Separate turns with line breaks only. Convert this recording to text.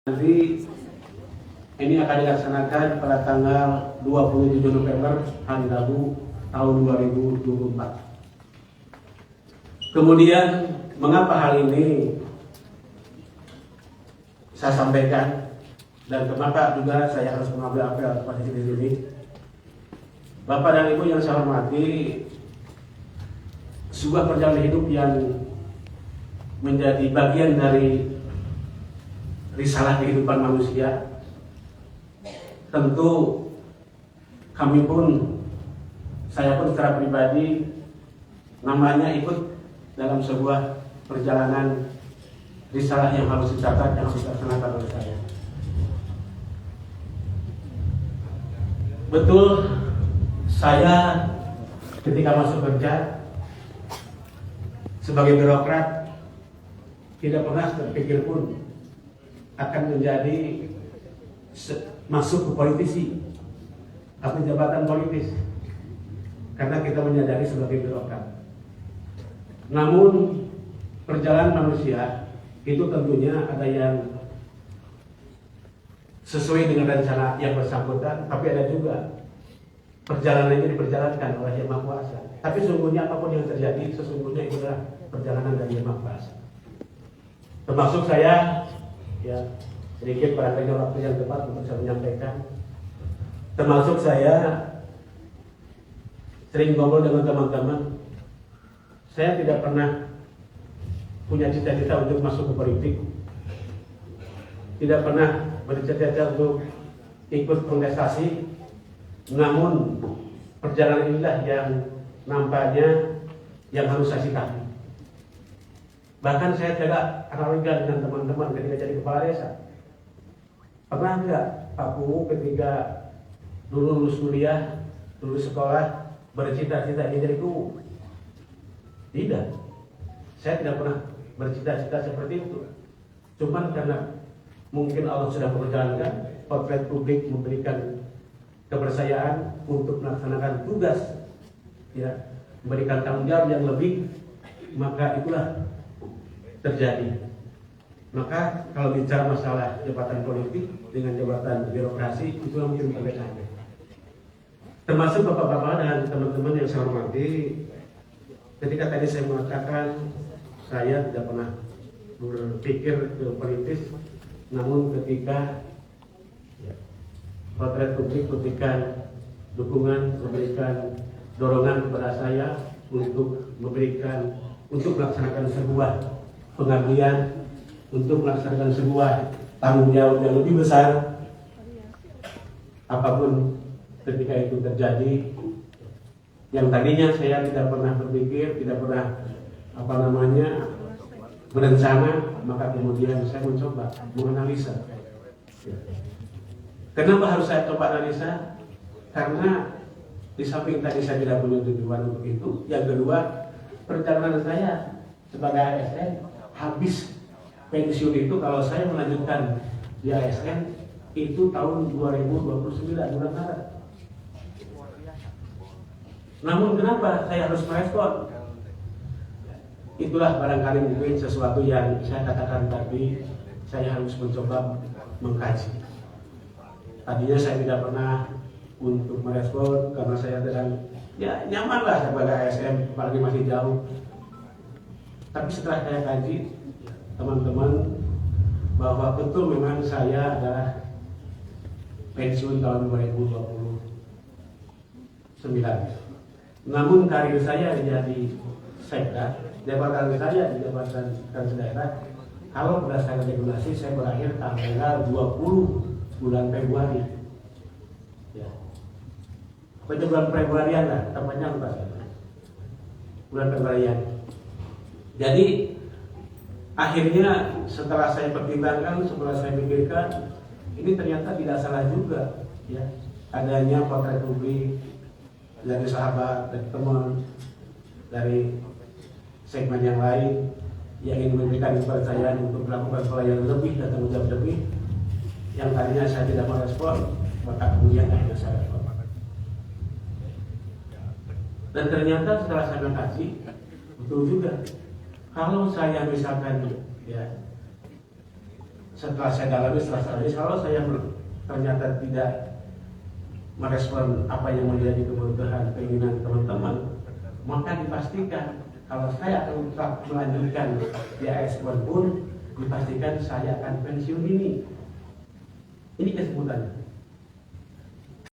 Nanti ini akan dilaksanakan pada tanggal 27 November hari Rabu tahun 2024. Kemudian mengapa hal ini saya sampaikan dan kenapa juga saya harus mengambil apel pada di sini. Bapak dan Ibu yang saya hormati, sebuah perjalanan hidup yang menjadi bagian dari risalah kehidupan manusia. Tentu kami pun, saya pun secara pribadi namanya ikut dalam sebuah perjalanan risalah yang harus dicatat, yang harus dilaksanakan oleh saya. Betul, saya ketika masuk kerja sebagai birokrat tidak pernah terpikir pun akan menjadi masuk ke politisi atau jabatan politis, karena kita menyadari sebagai birokrat. Namun perjalanan manusia itu tentunya ada yang sesuai dengan rencana yang bersangkutan, tapi ada juga perjalanannya diperjalankan oleh Yang Maha Kuasa. Tapi sesungguhnya apapun yang terjadi, sesungguhnya itu adalah perjalanan dari Yang Maha Kuasa. Termasuk saya, ya sedikit barangkali waktu yang tepat untuk saya menyampaikan. Termasuk saya sering ngobrol dengan teman-teman. Saya tidak pernah punya cita-cita untuk masuk ke politik. Tidak pernah bercita-cita untuk ikut kontestasi. Namun perjalanan inilah yang nampaknya yang harus saya sikapi. Bahkan saya tidak analogikan dengan teman-teman ketika jadi kepala desa. Pernah enggak Pak Puu ketika dulu lulus kuliah, lulus sekolah, bercita-cita ingin jadi guru? Tidak. Saya tidak pernah bercita-cita seperti itu. Cuman karena mungkin Allah sudah memperjalankan, potret publik memberikan kepercayaan untuk melaksanakan tugas, ya, memberikan tanggung jawab yang lebih, maka itulah terjadi. Maka kalau bicara masalah jabatan politik dengan jabatan birokrasi, itu yang mungkin perbedaannya. Termasuk bapak-bapak dan teman-teman yang saya hormati, ketika tadi saya mengatakan saya tidak pernah berpikir ke politis, namun ketika potret publik memberikan dukungan, memberikan dorongan kepada saya untuk melaksanakan sebuah pengabdian, untuk melaksanakan sebuah tanggung jawab yang lebih besar, apapun ketika itu terjadi, yang tadinya saya tidak pernah berpikir, tidak pernah berencana, maka kemudian saya mencoba menganalisa. Kenapa harus saya coba analisa? Karena di samping tadi saya tidak punya tujuan untuk itu, yang kedua, perjalanan saya sebagai ASN habis pensiun itu, kalau saya melanjutkan di ASN itu tahun 2029 bulan Maret. Namun kenapa saya harus merespon? Itulah barangkali mungkin sesuatu yang saya katakan tadi, saya harus mencoba mengkaji. Tadinya saya tidak pernah untuk merespon karena saya sedang nyaman lah sebagai ASN, apalagi masih jauh. Tapi setelah saya kaji, teman-teman, bahwa betul memang saya adalah pensiun tahun 2029. Namun karir saya menjadi sekda, jabatan saya di jabatan sekretaris daerah, kalau berdasarkan regulasi saya berakhir tanggal 20 bulan Februari. Ya. Pada bulan Februarian lah, tempatnya lupa saya. Bulan Februarian. Jadi akhirnya setelah saya pertimbangkan, setelah saya pikirkan, ini ternyata tidak salah juga, ya, adanya potret publik dari sahabat, dari teman, dari segmen yang lain yang ingin memberikan kepercayaan untuk melakukan pelayanan lebih dan tanggung jawab lebih, yang tadinya saya tidak merespon, maka kemudian akhirnya saya respon. Dan ternyata setelah saya mengkaji, betul juga. Kalau saya misalkan, ya, setelah saya dalami, kalau saya ternyata tidak merespon apa yang menjadi kebutuhan keinginan teman-teman, maka dipastikan kalau saya akan tetap melanjutkan di AS1 pun dipastikan saya akan pensiun ini. Ini kesebutannya.